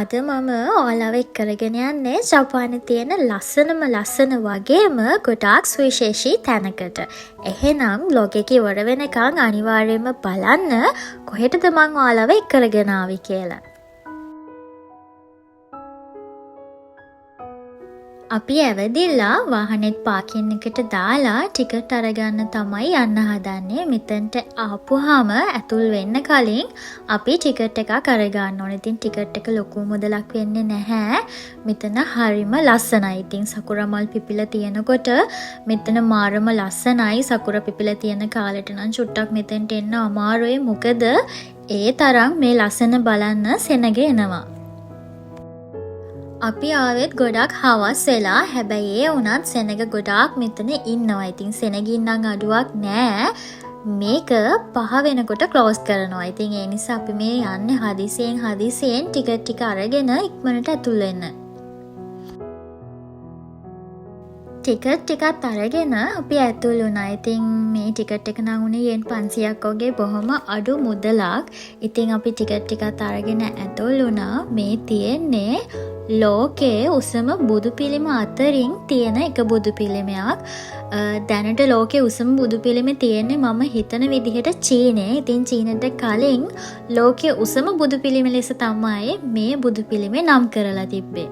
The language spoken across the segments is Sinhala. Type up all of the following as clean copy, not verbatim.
අද මම ඔයාලව එක්කරගෙන යන්නේ ජපානයේ තියෙන ලස්සන වගේම ගොඩාක් සුවිශේෂී තැනකට. එහෙනම් බ්ලොග් එක ඉවර වෙනකන් අනිවාර්යයෙන්ම බලන්න කොහෙටද මං ඔයාලව එක්කරගෙන ආවේ කියලා. අපි ඇවිදilla වාහනේත් පාකින් එකට දාලා ටිකට් අරගන්න තමයි යන්න හදන්නේ. මෙතනට ආපුවාම ඇතුල් වෙන්න කලින් අපි ටිකට් එකක් අරගන්න ඕනේ. ඉතින් ටිකට් එක ලොකු මුදලක් වෙන්නේ නැහැ. මෙතන හරිම ලස්සනයි. ඉතින් සකුරා මල් පිපිලා තියෙනකොට මෙතන මාරම ලස්සනයි. සකුරා පිපිලා තියෙන කාලෙට නම් චුට්ටක් මෙතෙන්ට එන්න අමාරුයි. මොකද ඒ තරම් මේ ලස්සන බලන්න සෙනග එනවා. අපි ආවෙත් ගොඩක් හවස් වෙලා. හැබැයි ඒ වුණත් සෙනග ගොඩාක් මෙතන ඉන්නවා. ඉතින් සෙනගින් නම් අඩුවක් නෑ. මේක 5 වෙනකොට ක්ලෝස් කරනවා. ඉතින් ඒ නිසා අපි මේ යන්නේ හදිසියෙන් ටිකට් ටික අරගෙන ඉක්මනට ඇතුල් වෙන්න. ටිකට් ටිකත් අරගෙන අපි ඇතුල් වුණා. ඉතින් මේ ටිකට් එක නම් උනේ යෙන් 500ක් වගේ බොහොම අඩු මුදලක්. ඉතින් අපි ටිකට් ටිකත් අරගෙන ඇතුල් වුණා. මේ තියෙන්නේ ලෝකයේ උසම බුදු පිළිම අතරින් තියෙන එක බුදු පිළිමයක්. දැනට ලෝකයේ උසම බුදු පිළිම තියෙන්නේ මම හිතන විදිහට චීනයේ. ඉතින් චීනට කලින් ලෝකයේ උසම බුදු පිළිම ලෙස තමයි මේ බුදු පිළිම නම් කරලා තිබ්බේ.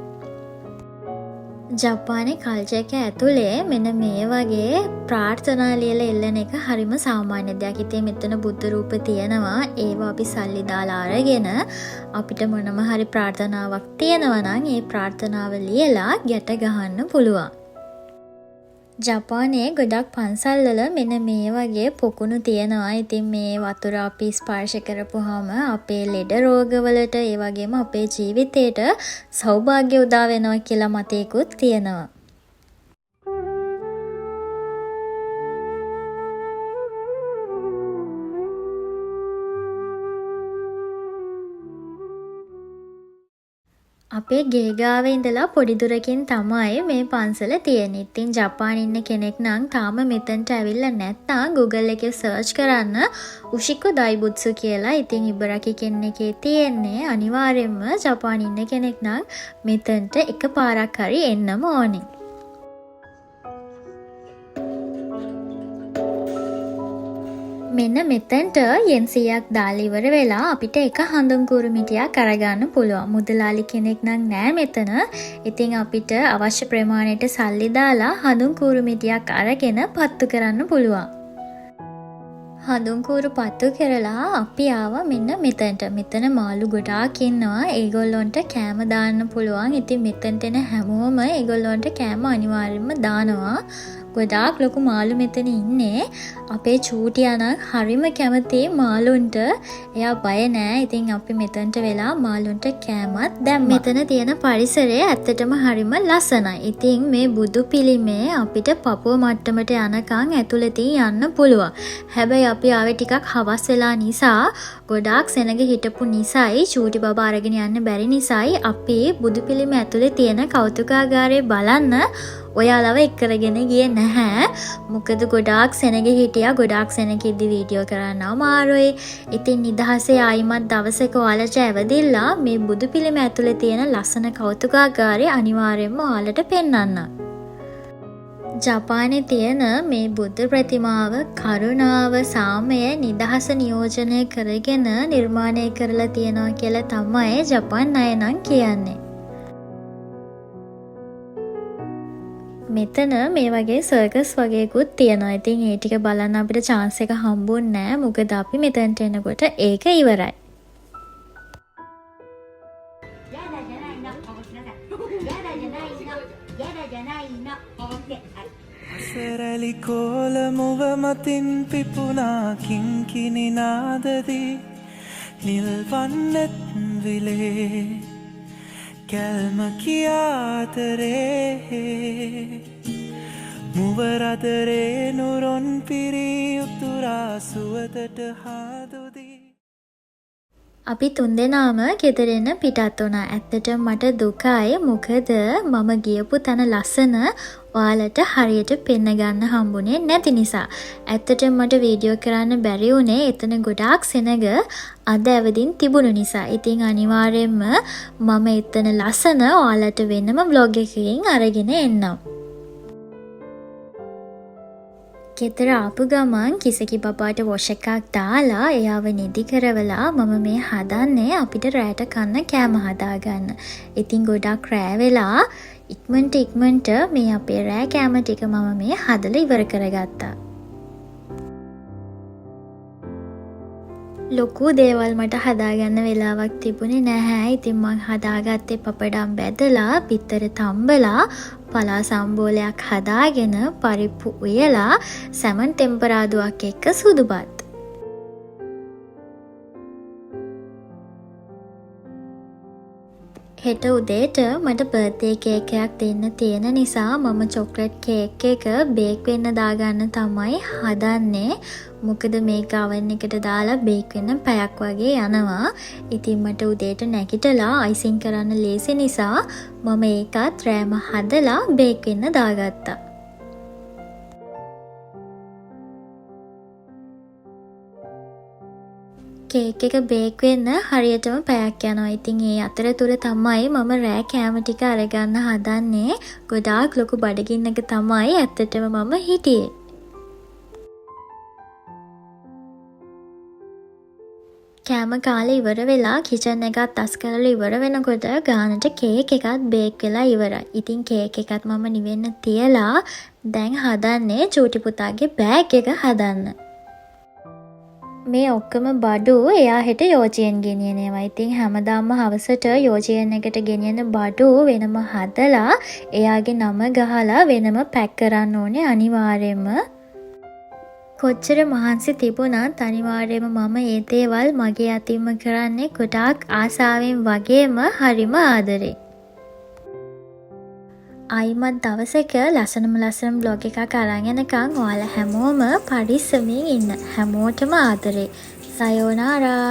ජපානයේ කල්චර් එක ඇතුලේ මෙන්න මේ වගේ ප්‍රාර්ථනා ලියලා එල්ලන එක හරිම සාමාන්‍ය දෙයක්. ඉතින් මෙතන බුද්ධ රූප තියෙනවා. ඒවා අපි සල්ලි දාලා අරගෙන අපිට මොනම හරි ප්‍රාර්ථනාවක් තියෙනවා නම් ඒ ප්‍රාර්ථනාව ලියලා ගැට ගහන්න පුළුවන්. ජපානයේ ගොඩක් පන්සල්වල මෙන්න මේ වගේ පොකුණු තියෙනවා. ඉතින් මේ වතුර අපි ස්පර්ශ කරපුවාම අපේ ලෙඩ රෝගවලට ඒ වගේම අපේ ජීවිතේට සෞභාග්‍ය උදා වෙනවා කියලා මතයකුත් තියෙනවා. අපේ ගේ ගාවේ ඉඳලා පොඩි දුරකින් තමයි මේ පන්සල තියෙන්නේ. ඉතින් ජපානයේ ඉන්න කෙනෙක් නම් තාම මෙතනට ඇවිල්ලා නැත්නම් Google එකේ search කරන්න උෂිකෝ දයිබුත්සු කියලා. ඉතින් ඉබරකි කෙනෙක්ගේ තියෙන්නේ. අනිවාර්යයෙන්ම ජපානයේ ඉන්න කෙනෙක් නම් මෙතනට එකපාරක් හරි එන්නම ඕනේ. මෙන්න මෙතෙන්ට යෙන් 100ක් දාලා ඉවර වෙලා අපිට එක හඳුන් කූරු මිටියක් අරගන්න පුළුවන්. මුදලාලි කෙනෙක් නම් නෑ මෙතන. ඉතින් අපිට අවශ්‍ය ප්‍රමාණයට සල්ලි දාලා හඳුන් කූරු මිටියක් අරගෙන පත්තු කරන්න පුළුවන්. හඳුන් කූරු පත්තු කරලා අපි ආවා මෙන්න මෙතෙන්ට. මෙතන මාළු ගොඩාක් ඉන්නවා. ඒගොල්ලොන්ට කෑම දාන්න පුළුවන්. ඉතින් මෙතෙන්ට එන හැමෝම ඒගොල්ලොන්ට කෑම අනිවාර්යයෙන්ම දානවා. ගොඩාක් ලොකු මාළු මෙතන ඉන්නේ. අපේ චූටියා නම් හරිම කැමති මාළුන්ට. එයා බය නෑ. ඉතින් අපි මෙතනට වෙලා මාළුන්ට කෑමත් දැම්මා. මෙතන තියෙන පරිසරය ඇත්තටම හරිම ලස්සනයි. ඉතින් මේ බුදු පිළිමේ අපිට පපුව මට්ටමට යනකම් ඇතුළතින් යන්න පුළුවන්. හැබැයි අපි ආවේ ටිකක් හවස් වෙලා නිසා ගොඩාක් සෙනග හිටපු නිසායි චූටි බබා අරගෙන යන්න බැරි නිසායි අපි බුදු පිළිම ඇතුලේ තියෙන කෞතුකාගාරය බලන්න ඔයාලව එක්කරගෙන ගියේ නැහැ. මොකද ගොඩාක් සෙනග හිටියා. ගොඩාක් සෙනගිද්දි වීඩියෝ කරන්න අමාරුයි. ඉතින් නිදහසේ ආයිමත් දවසක ඔයාලට ඇවිදilla මේ බුදු පිළිම ඇතුලේ තියෙන ලස්සන කෞතුකාගාරය අනිවාර්යයෙන්ම ඔයාලට පෙන්වන්න. ජපානයේ තියෙන මේ බුද්ධ ප්‍රතිමාව කරුණාව, සාමය, නිදහස නියෝජනය කරගෙන නිර්මාණය කරලා තියෙනවා කියලා තමයි ජපාන් අය නම් කියන්නේ. මෙතන මේ වගේ සර්කස් වගේකුත් තියෙනවා. ඉතින් ඒ ටික බලන්න අපිට chance එක හම්බුන්නේ නැහැ. මොකද අපි මෙතනට එනකොට ඒක ඉවරයි. සරලි කෝල මුව මතින් පිපුණා කිංකිණි නාදදී නිල්වන්නෙත් විලේ කැල්ම කියාතරේ මුවරදරේ නුරොන් පිරී උතුරා සුවදට හාදුදී. අපි තුන්දෙනාම ගෙදරින් පිටත් වුණා. ඇත්තටම මට දුකයි. මොකද මම ගියපු තැන ලස්සන ඔයාලට හරියට පෙන්න ගන්න හම්බුනේ නැති නිසා. ඇත්තටම මට වීඩියෝ කරන්න බැරි වුණේ එතන ගොඩාක් සෙනග අද ඇවිදින් තිබුණු නිසා. ඉතින් අනිවාර්යයෙන්ම මම එතන ලස්සන ඔයාලට වෙනම vlog එකකින් අරගෙන එන්නම්. ගෙදර ආපු ගමන් කිසකි බබාට වොෂ් එකක් දාලා එයාව නිදි කරවලා මම මේ හදන්නේ අපිට රෑට කන්න කෑම හදාගන්න. ඉතින් ගොඩක් රෑ වෙලා ඉක්මනට මේ අපේ රෑ කෑම ටික මම මේ හදලා ඉවර කරගත්තා. ලොකු දේවල් මට හදාගන්න වෙලාවක් තිබුණේ නැහැ. ඉතින් මං හදාගත්තේ පපඩම් බැදලා, පිත්තර තම්බලා, පලා සම්බෝලයක් හදාගෙන, පරිප්පු උයලා, සැමන් ටෙම්පරාදුවක් එක්ක සුදුබත්. හෙට උදේට මට බර්ත්ඩේ කේක් එකක් දෙන්න තියෙන නිසා මම චොක්ලට් කේක් එක බේක් වෙන්න දාගන්න තමයි හදන්නේ. මොකද මේක oven එකට දාලා බේක් වෙන්න පැයක් වගේ යනවා. ඉතින් මට උදේට නැගිටලා අයිසිං කරන්න ලේසි නිසා මම ඒකත් රෑම හදලා බේක් වෙන්න දාගත්තා. කේක් එක බේක් වෙන්න හරියටම පැයක් යනවා. ඉතින් ඒ අතරතුර තමයි මම රෑ කෑම ටික අරගන්න හදන්නේ. ගොඩාක් ලොකු බඩගින්නක තමයි ඇත්තටම මම හිටියේ. කෑම කාලේ ඉවර වෙලා කිචන් එකත් අස් කරලා ඉවර වෙනකොට ගානට කේක් එකත් බේක් වෙලා ඉවරයි. ඉතින් කේක් එකත් මම නිවෙන්න තියලා දැන් හදන්නේ චූටි පුතාගේ බෑග් එක හදන්න. මේ ඔක්කොම බඩු එයා හෙට යෝජයෙන් ගෙනියනවා. ඉතින් හැමදාම හවසට යෝජයෙන් එකට ගෙනියන බඩු වෙනම හදලා එයාගේ නම ගහලා වෙනම පැක් කරන්න ඕනේ අනිවාර්යයෙන්ම. කොච්චර මහන්සි තිබුණත් අනිවාර්යයෙන්ම මම ඒ දේවල් මගේ අතින්ම කරන්නේ ගොඩාක් ආසාවෙන් වගේම හරිම ආදරේ. අයිමත් දවසක ලස්සන බ්ලොග් එකක් අරන් එනකන් ඔයාලා හැමෝම පරිස්සමින් ඉන්න. හැමෝටම ආදරේ. සයෝනාරා.